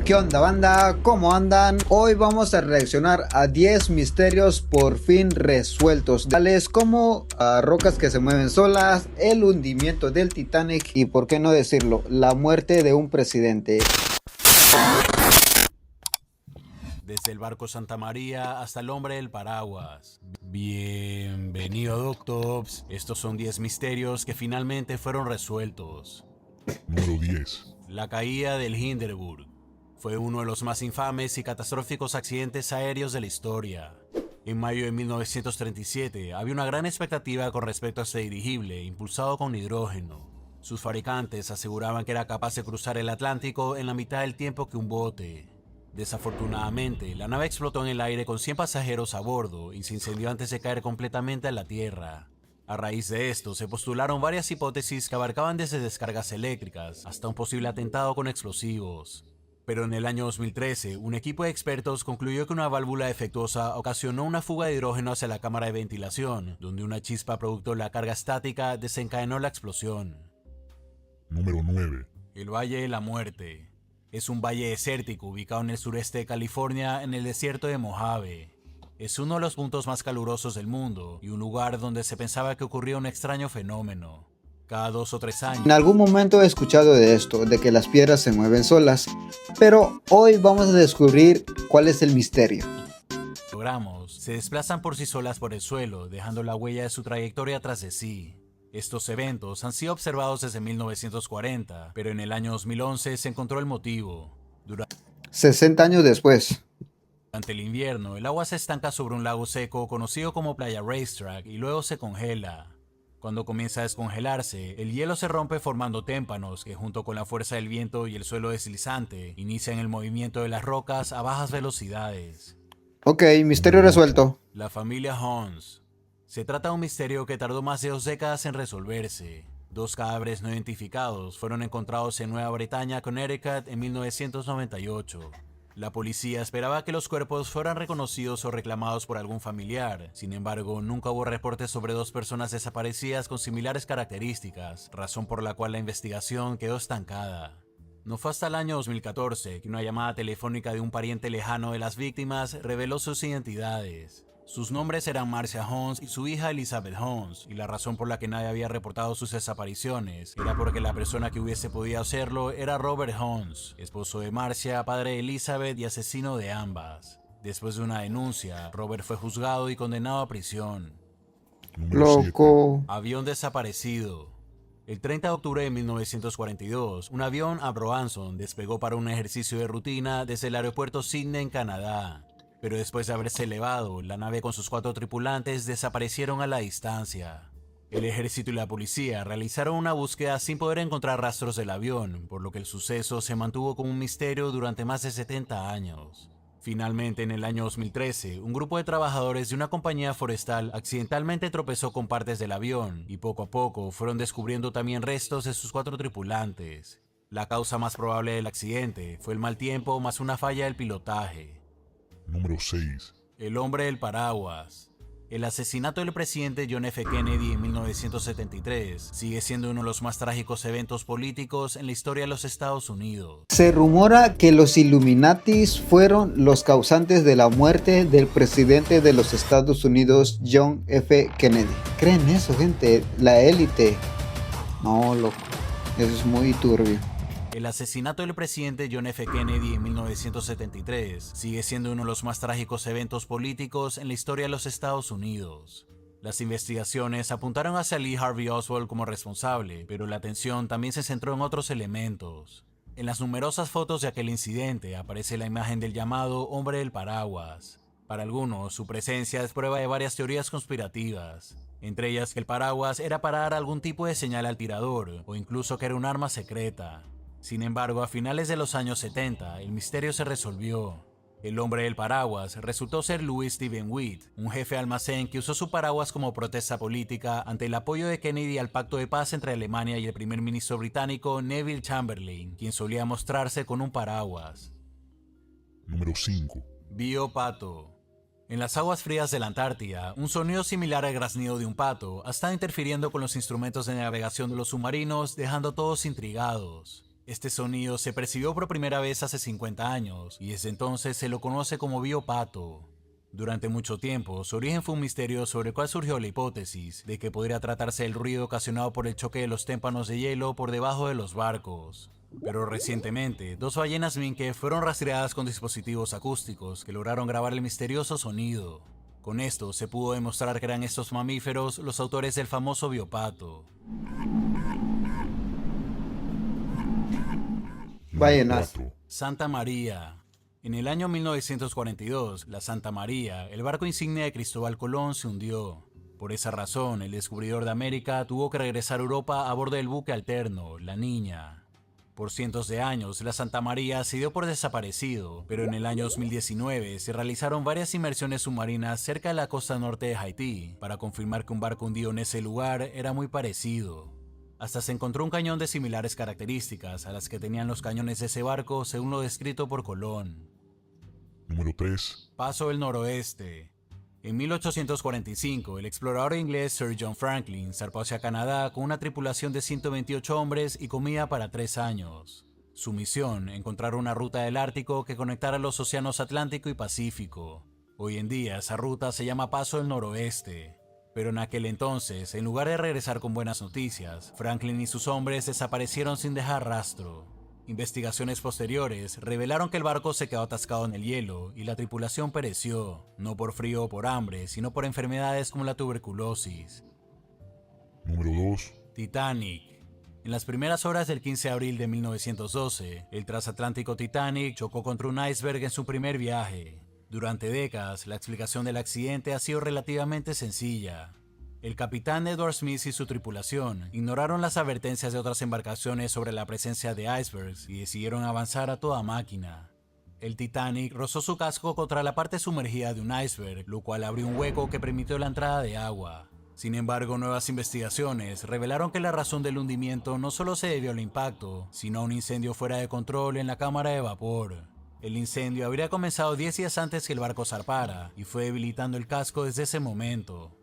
¿Qué onda, banda? ¿Cómo andan? Hoy vamos a reaccionar a 10 misterios por fin resueltos, tales como rocas que se mueven solas, el hundimiento del Titanic y, por qué no decirlo, la muerte de un presidente. Desde el barco Santa María hasta el hombre del paraguas. Bienvenido, Doctops. Estos son 10 misterios que finalmente fueron resueltos. Número 10. La caída del Hindenburg fue uno de los más infames y catastróficos accidentes aéreos de la historia. En mayo de 1937 había una gran expectativa con respecto a este dirigible impulsado con hidrógeno. Sus fabricantes aseguraban que era capaz de cruzar el Atlántico en la mitad del tiempo que un bote. Desafortunadamente, la nave explotó en el aire con 100 pasajeros a bordo y se incendió antes de caer completamente a la tierra. A raíz de esto, se postularon varias hipótesis que abarcaban desde descargas eléctricas hasta un posible atentado con explosivos. Pero en el año 2013, un equipo de expertos concluyó que una válvula defectuosa ocasionó una fuga de hidrógeno hacia la cámara de ventilación, donde una chispa producto de la carga estática desencadenó la explosión. Número 9. El Valle de la Muerte. Es un valle desértico ubicado en el sureste de California, en el desierto de Mojave. Es uno de los puntos más calurosos del mundo y un lugar donde se pensaba que ocurría un extraño fenómeno. Cada 2 o 3 años. En algún momento he escuchado de esto, de que las piedras se mueven solas, pero hoy vamos a descubrir cuál es el misterio. Kilogramos se desplazan por sí solas por el suelo, dejando la huella de su trayectoria tras de sí. Estos eventos han sido observados desde 1940, pero en el año 2011 se encontró el motivo. 60 años después. Durante el invierno, el agua se estanca sobre un lago seco conocido como Playa Racetrack y luego se congela. Cuando comienza a descongelarse, el hielo se rompe formando témpanos que, junto con la fuerza del viento y el suelo deslizante, inician el movimiento de las rocas a bajas velocidades. Ok, misterio resuelto. La familia Hans. Se trata de un misterio que tardó más de 2 décadas en resolverse. 2 cadáveres no identificados fueron encontrados en Nueva Bretaña, Connecticut, en 1998. La policía esperaba que los cuerpos fueran reconocidos o reclamados por algún familiar. Sin embargo, nunca hubo reportes sobre 2 personas desaparecidas con similares características, razón por la cual la investigación quedó estancada. No fue hasta el año 2014 que una llamada telefónica de un pariente lejano de las víctimas reveló sus identidades. Sus nombres eran Marcia Hans y su hija Elizabeth Hans, y la razón por la que nadie había reportado sus desapariciones era porque la persona que hubiese podido hacerlo era Robert Hans, esposo de Marcia, padre de Elizabeth y asesino de ambas. Después de una denuncia, Robert fue juzgado y condenado a prisión. Número 7. Loco. Avión desaparecido. El 30 de octubre de 1942, un avión Avro Anson despegó para un ejercicio de rutina desde el aeropuerto Sydney en Canadá. Pero después de haberse elevado, la nave con sus 4 tripulantes desaparecieron a la distancia. El ejército y la policía realizaron una búsqueda sin poder encontrar rastros del avión, por lo que el suceso se mantuvo como un misterio durante más de 70 años. Finalmente, en el año 2013, un grupo de trabajadores de una compañía forestal accidentalmente tropezó con partes del avión y poco a poco fueron descubriendo también restos de sus 4 tripulantes. La causa más probable del accidente fue el mal tiempo más una falla del pilotaje. Número 6. El hombre del paraguas. El asesinato del presidente John F. Kennedy en 1973 sigue siendo uno de los más trágicos eventos políticos en la historia de los Estados Unidos. Se rumora que los Illuminatis fueron los causantes de la muerte del presidente de los Estados Unidos, John F. Kennedy. ¿Creen eso, gente? La élite. No, loco. Eso es muy turbio. El asesinato del presidente John F. Kennedy en 1973 sigue siendo uno de los más trágicos eventos políticos en la historia de los Estados Unidos. Las investigaciones apuntaron hacia Lee Harvey Oswald como responsable, pero la atención también se centró en otros elementos. En las numerosas fotos de aquel incidente aparece la imagen del llamado hombre del paraguas. Para algunos, su presencia es prueba de varias teorías conspirativas, entre ellas que el paraguas era para dar algún tipo de señal al tirador, o incluso que era un arma secreta. Sin embargo, a finales de los años 70, el misterio se resolvió. El hombre del paraguas resultó ser Louis Stephen Witt, un jefe de almacén que usó su paraguas como protesta política ante el apoyo de Kennedy al pacto de paz entre Alemania y el primer ministro británico Neville Chamberlain, quien solía mostrarse con un paraguas. Número 5. Biopato. En las aguas frías de la Antártida, un sonido similar al graznido de un pato ha estado interfiriendo con los instrumentos de navegación de los submarinos, dejando a todos intrigados. Este sonido se percibió por primera vez hace 50 años y desde entonces se lo conoce como biopato. Durante mucho tiempo, su origen fue un misterio sobre el cual surgió la hipótesis de que podría tratarse del ruido ocasionado por el choque de los témpanos de hielo por debajo de los barcos. Pero recientemente, 2 ballenas minke fueron rastreadas con dispositivos acústicos que lograron grabar el misterioso sonido. Con esto se pudo demostrar que eran estos mamíferos los autores del famoso biopato. Ballenas. 4. Santa María. En el año 1942, la Santa María, el barco insignia de Cristóbal Colón, se hundió. Por esa razón, el descubridor de América tuvo que regresar a Europa a bordo del buque alterno, la Niña. Por cientos de años, la Santa María se dio por desaparecido, pero en el año 2019 se realizaron varias inmersiones submarinas cerca de la costa norte de Haití para confirmar que un barco hundido en ese lugar era muy parecido. Hasta se encontró un cañón de similares características a las que tenían los cañones de ese barco según lo descrito por Colón. Número 3. Paso del Noroeste. En 1845, el explorador inglés Sir John Franklin zarpó hacia Canadá con una tripulación de 128 hombres y comida para 3 años. Su misión, encontrar una ruta del Ártico que conectara los océanos Atlántico y Pacífico. Hoy en día esa ruta se llama Paso del Noroeste. Pero en aquel entonces, en lugar de regresar con buenas noticias, Franklin y sus hombres desaparecieron sin dejar rastro. Investigaciones posteriores revelaron que el barco se quedó atascado en el hielo y la tripulación pereció, no por frío o por hambre, sino por enfermedades como la tuberculosis. Número 2. Titanic. En las primeras horas del 15 de abril de 1912, el transatlántico Titanic chocó contra un iceberg en su primer viaje. Durante décadas, la explicación del accidente ha sido relativamente sencilla. El capitán Edward Smith y su tripulación ignoraron las advertencias de otras embarcaciones sobre la presencia de icebergs y decidieron avanzar a toda máquina. El Titanic rozó su casco contra la parte sumergida de un iceberg, lo cual abrió un hueco que permitió la entrada de agua. Sin embargo, nuevas investigaciones revelaron que la razón del hundimiento no solo se debió al impacto, sino a un incendio fuera de control en la cámara de vapor. El incendio habría comenzado 10 días antes que el barco zarpara y fue debilitando el casco desde ese momento.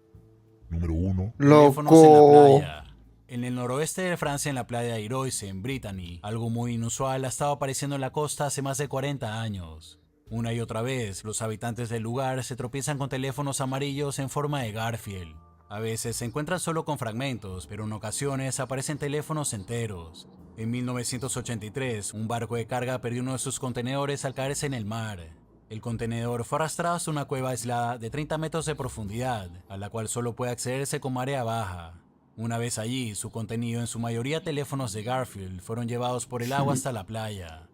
Número 1. Teléfonos en la Loco. playa. En el noroeste de Francia, en la playa de Iroise, en Brittany, algo muy inusual ha estado apareciendo en la costa hace más de 40 años. Una y otra vez, los habitantes del lugar se tropiezan con teléfonos amarillos en forma de Garfield. A veces se encuentran solo con fragmentos, pero en ocasiones aparecen teléfonos enteros. En 1983, un barco de carga perdió uno de sus contenedores al caerse en el mar. El contenedor fue arrastrado hasta una cueva aislada de 30 metros de profundidad, a la cual solo puede accederse con marea baja. Una vez allí, su contenido, en su mayoría teléfonos de Garfield, fueron llevados por el agua hasta la playa.